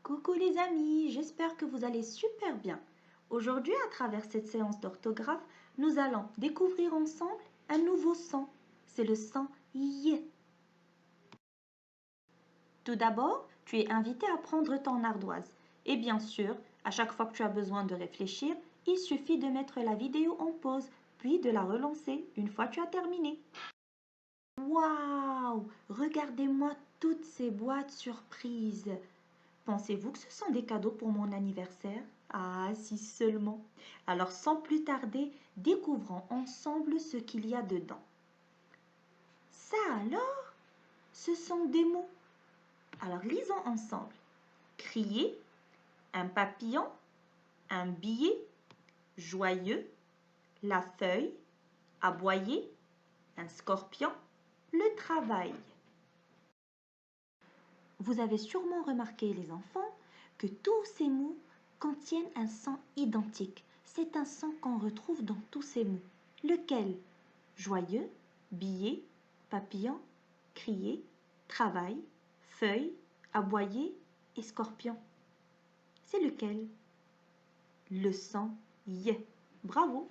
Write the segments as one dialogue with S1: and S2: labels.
S1: Coucou les amis, j'espère que vous allez super bien. Aujourd'hui, à travers cette séance d'orthographe, nous allons découvrir ensemble un nouveau son. C'est le son Y. Tout d'abord, tu es invité à prendre ton ardoise. Et bien sûr, à chaque fois que tu as besoin de réfléchir, il suffit de mettre la vidéo en pause, puis de la relancer une fois que tu as terminé. Waouh! Regardez-moi toutes ces boîtes surprises. Pensez-vous que ce sont des cadeaux pour mon anniversaire? Ah, si seulement. Alors, sans plus tarder, découvrons ensemble ce qu'il y a dedans. Ça alors, ce sont des mots. Alors, lisons ensemble. Crier, un papillon, un billet, joyeux, la feuille, aboyer, un scorpion, le travail. Vous avez sûrement remarqué, les enfants, que tous ces mots contiennent un son identique. C'est un son qu'on retrouve dans tous ces mots. Lequel? Joyeux, billet, papillon, crier, travail, feuille, aboyer et scorpion. C'est lequel? Le son Y. Bravo!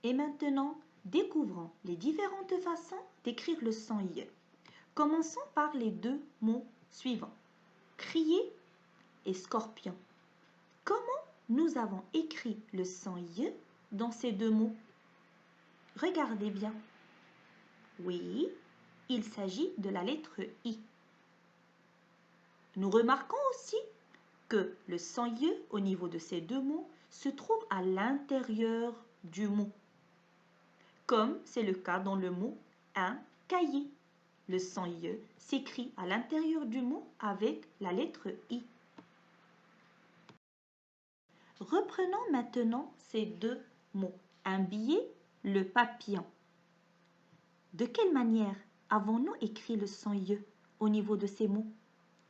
S1: Et maintenant, découvrons les différentes façons d'écrire le son Y. Commençons par les deux mots suivants. Crier et scorpion. Comment nous avons écrit le son Y dans ces deux mots? Regardez bien. Oui, il s'agit de la lettre I. Nous remarquons aussi que le son Y au niveau de ces deux mots se trouve à l'intérieur du mot, comme c'est le cas dans le mot un cahier. Le son Y s'écrit à l'intérieur du mot avec la lettre I. Reprenons maintenant ces deux mots. Un billet, le papillon. De quelle manière avons-nous écrit le son Y au niveau de ces mots?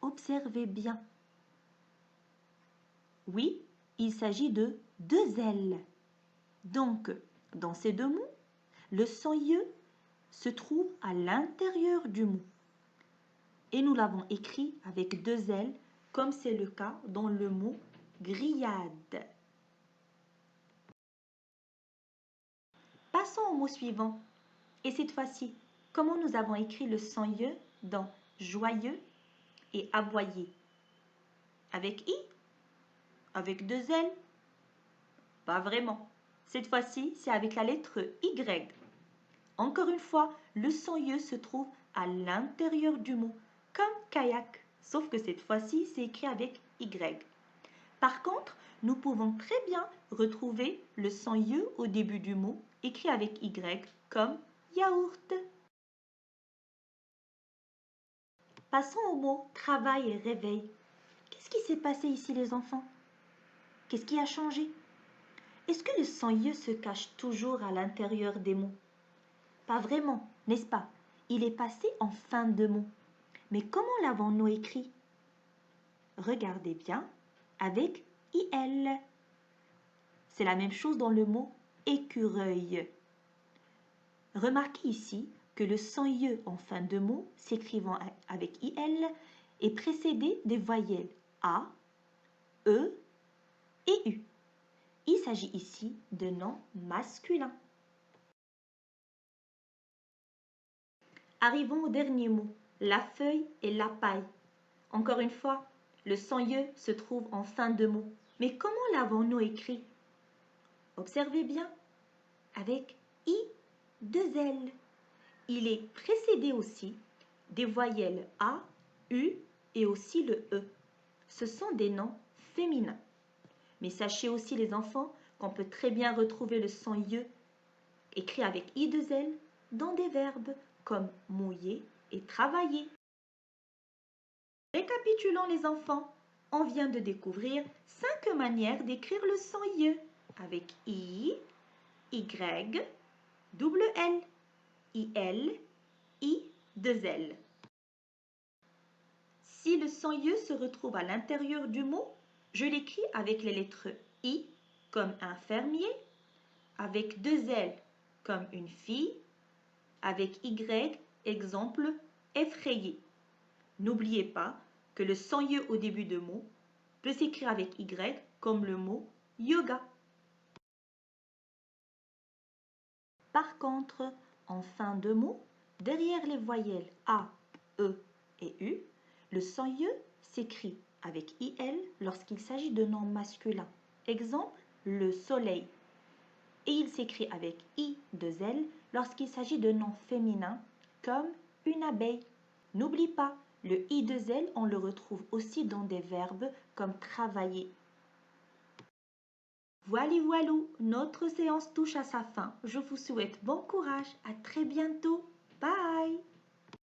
S1: Observez bien. Oui, il s'agit de deux L. Donc, dans ces deux mots, le son Y se trouve à l'intérieur du mot. Et nous l'avons écrit avec deux L, comme c'est le cas dans le mot grillade. Passons au mot suivant. Et cette fois-ci, comment nous avons écrit le son Y dans joyeux et aboyer? Avec I? Avec deux L? Pas vraiment. Cette fois-ci, c'est avec la lettre Y. Encore une fois, le son Y se trouve à l'intérieur du mot, comme kayak, sauf que cette fois-ci, c'est écrit avec Y. Par contre, nous pouvons très bien retrouver le son Y au début du mot, écrit avec Y, comme yaourt. Passons au mot travail et réveil. Qu'est-ce qui s'est passé ici, les enfants? Qu'est-ce qui a changé? Est-ce que le son Y se cache toujours à l'intérieur des mots? Pas vraiment, n'est-ce pas? Il est passé en fin de mot. Mais comment l'avons-nous écrit? Regardez bien avec IL. C'est la même chose dans le mot écureuil. Remarquez ici que le son Y en fin de mot, s'écrivant avec IL, est précédé des voyelles A, E et U. Il s'agit ici de noms masculins. Arrivons au dernier mot, la feuille et la paille. Encore une fois, le son Y se trouve en fin de mot. Mais comment l'avons-nous écrit? Observez bien, avec I, deux L. Il est précédé aussi des voyelles A, U et aussi le E. Ce sont des noms féminins. Mais sachez aussi, les enfants, qu'on peut très bien retrouver le son Y écrit avec I2L dans des verbes comme mouiller et travailler. Récapitulons, les enfants. On vient de découvrir 5 manières d'écrire le son Y avec I, Y, double L, IL, I, 2L. Si le son Y se retrouve à l'intérieur du mot, je l'écris avec les lettres I comme un fermier, avec deux L comme une fille, avec Y, exemple, effrayé. N'oubliez pas que le son Y au début de mot peut s'écrire avec Y comme le mot yoga. Par contre, en fin de mot, derrière les voyelles A, E et U, le son Y s'écrit avec IL lorsqu'il s'agit de noms masculins. Exemple, le soleil. Et il s'écrit avec I2L lorsqu'il s'agit de noms féminins comme une abeille. N'oublie pas, le I2L, on le retrouve aussi dans des verbes comme travailler. Voilou, notre séance touche à sa fin. Je vous souhaite bon courage. À très bientôt. Bye!